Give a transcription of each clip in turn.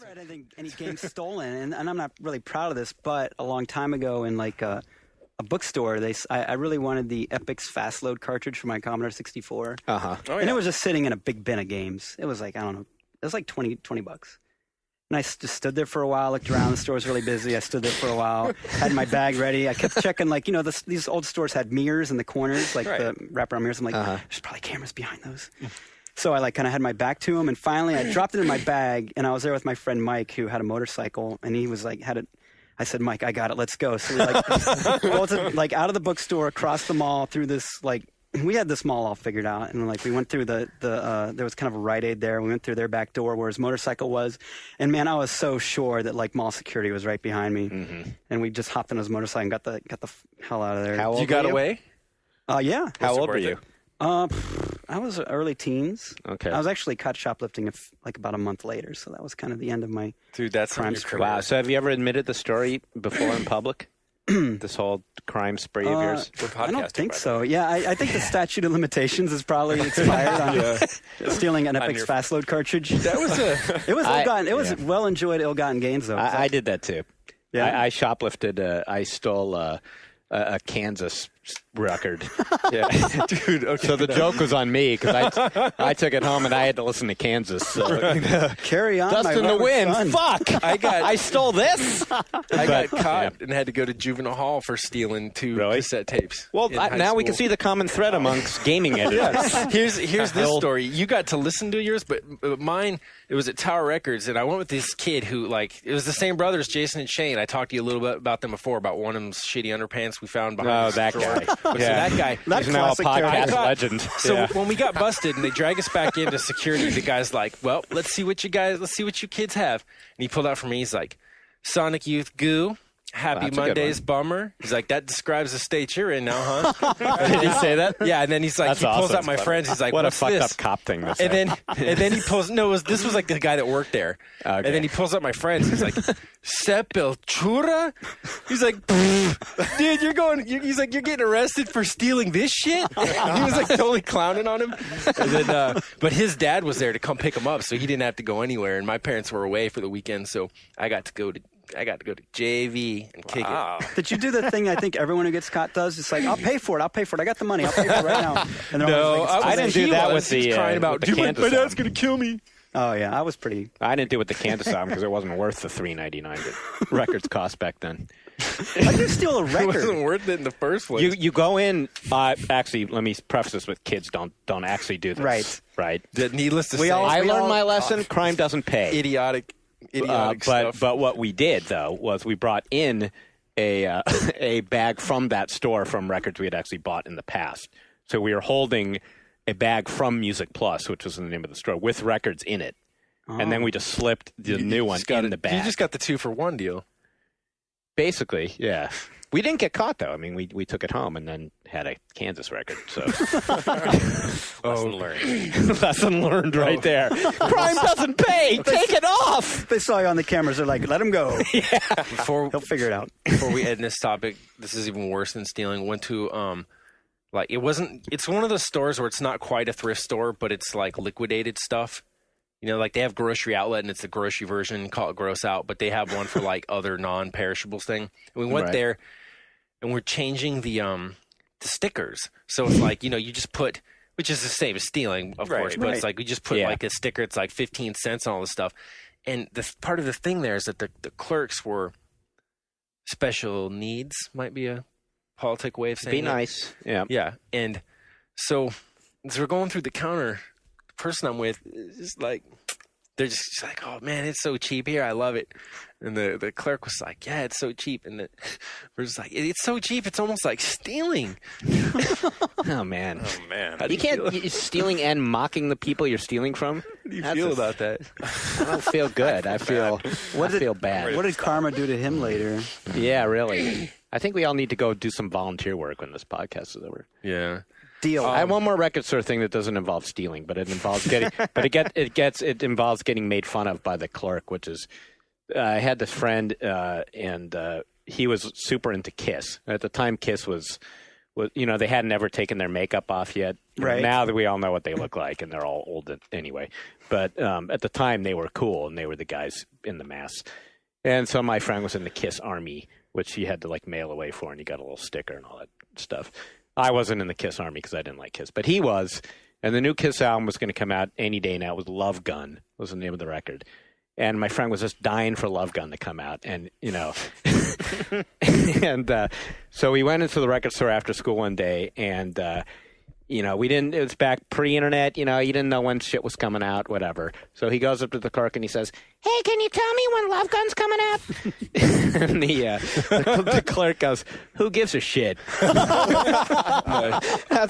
had any games stolen, and I'm not really proud of this, but a long time ago in like a bookstore, I really wanted the Epix Fast Load cartridge for my Commodore 64. Uh-huh. Oh, yeah. And it was just sitting in a big bin of games. It was like, I don't know, it was like $20. And I just stood there for a while, looked around. The store was really busy. I stood there for a while, had my bag ready. I kept checking, like, these old stores had mirrors in the corners, like the wraparound mirrors. I'm like, there's probably cameras behind those. So I kind of had my back to them, and finally I dropped it in my bag, and I was there with my friend Mike, who had a motorcycle, and he was like, I said, Mike, I got it. Let's go. So we bolted out of the bookstore, across the mall, through this we had this mall all figured out, and we went through there was kind of a Rite Aid there. We went through their back door where his motorcycle was, and man, I was so sure that mall security was right behind me, and we just hopped on his motorcycle and got the hell out of there. How old You got were you? away? Yeah. How old were you? I was early teens. Okay. I was actually caught shoplifting about a month later, so that was kind of the end of my Dude, that's crime your spree. career. Wow. So have you ever admitted the story before in public? This whole crime spree of yours? We're I don't podcasting, think by the so. Yeah, I think the statute of limitations is probably expired on stealing an Epix your- Fast Load cartridge. That was It was ill-gotten. It was well enjoyed ill-gotten gains, though. I did that too. Yeah? I shoplifted. I stole a Kansas record. yeah. Dude, okay. So the joke was on me because I took it home and I had to listen to Kansas. So, Carry on, Dust my in the wayward wind. son. Fuck! I stole this. I got caught and had to go to juvenile hall for stealing 2 cassette tapes. Well, in high now we can school. see the common thread amongst gaming editors. Here's this story. You got to listen to yours, but mine, it was at Tower Records, and I went with this kid who, it was the same brothers, Jason and Shane. I talked to you a little bit about them before, about one of them's shitty underpants we found behind that drawer. guy. So that guy. That He's now a classic podcast character. legend. So when we got busted and they drag us back into security, the guy's like, well, let's see what you kids have. And he pulled out for me, he's like, Sonic Youth Goo, Happy That's a good Mondays one. Bummer. He's like, that describes the state you're in now, huh? Did he say that? Yeah, and then he's like, That's he pulls awesome. out my friends, he's like, What a what's fucked this? up cop thing to say. And then he pulls. No, this was like the guy that worked there. Okay. And then he pulls up my friends. He's like, Sepultura. He's like, dude, you're going. He's like, you're getting arrested for stealing this shit. He was like totally clowning on him. And then, but his dad was there to come pick him up, so he didn't have to go anywhere. And my parents were away for the weekend, so I got to go to JV and kick it. Did you do the thing I think everyone who gets caught does? It's like, I'll pay for it. I got the money. I'll pay for it right now. And they're No, always like, I didn't do that with He's the crying about, with the dude, my Kansas dad's album. gonna kill me. oh, yeah. I was pretty. I didn't do it with the Kansas album because it wasn't worth the $3.99 that records cost back then. How do you steal a It record? wasn't worth it in the first place. You go in. Actually, let me preface this with kids don't actually do this. Right. Needless to say, I learned my lesson. Crime doesn't pay. idiotic But stuff. but what we did though was we brought in a bag from that store from records we had actually bought in the past. So we were holding a bag from Music Plus, which was the name of the store, with records in it, and then we just slipped the new one in the bag. You just got the 2-for-1 deal. Basically, yeah. We didn't get caught though. I mean, we took it home and then had a Kansas record. So Lesson learned. lesson learned right there. Crime doesn't pay. Take it off. They saw you on the cameras. They're like, let him go. Before He'll figure it out. before we end this topic, this is even worse than stealing. Went to it's one of those stores where it's not quite a thrift store, but it's like liquidated stuff. They have Grocery Outlet and it's the grocery version, call it Gross Out, but they have one for like other non-perishables thing. And we went Right. there and we're changing the stickers. So it's like, you just put, which is the same as stealing, of course, but it's like we just put like a sticker, it's like 15 cents on all this stuff. And the part of the thing there is that the clerks were special needs, might be a politic way of saying Be that. nice. Yeah. Yeah. And so as we're going through the counter, the person I'm with is just like, they're just like, oh man, it's so cheap here. I love it. And the clerk was like, yeah, it's so cheap. And we're just like, it's so cheap. It's almost like stealing. Oh man. Oh man. You can't stealing and mocking the people you're stealing from. How do you feel about that? I don't feel good. I feel bad. What did karma do to him later? Yeah, really. I think we all need to go do some volunteer work when this podcast is over. Yeah. Deal. I have one more record store thing that doesn't involve stealing, but it involves getting, it involves getting made fun of by the clerk, which is, I had this friend, and he was super into Kiss. At the time, Kiss was they hadn't ever taken their makeup off yet. Right. Now that we all know what they look like, and they're all old anyway. But at the time, they were cool, and they were the guys in the mass. And so my friend was in the Kiss Army, which he had to like mail away for, and he got a little sticker and all that stuff. I wasn't in the Kiss Army because I didn't like Kiss, but he was. And the new Kiss album was going to come out any day now. It was Love Gun was the name of the record. And my friend was just dying for Love Gun to come out. And, and so we went into the record store after school one day, and, it was back pre-internet, you didn't know when shit was coming out, whatever. So he goes up to the clerk and he says, "Hey, can you tell me when Love Gun's coming out?" And the clerk goes, "Who gives a shit?" That's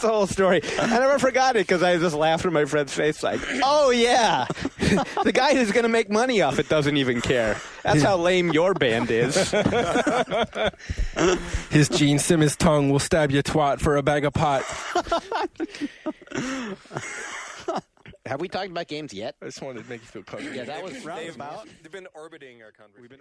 the whole story. I never forgot it because I just laughed in my friend's face like, "Oh, yeah, the guy who's going to make money off it doesn't even care. That's how lame your band is." His Gene Simmons tongue will stab you twat for a bag of pot. Have we talked about games yet? I just wanted to make you feel comfortable. Yeah, that was roundabout. They've been orbiting our conversation.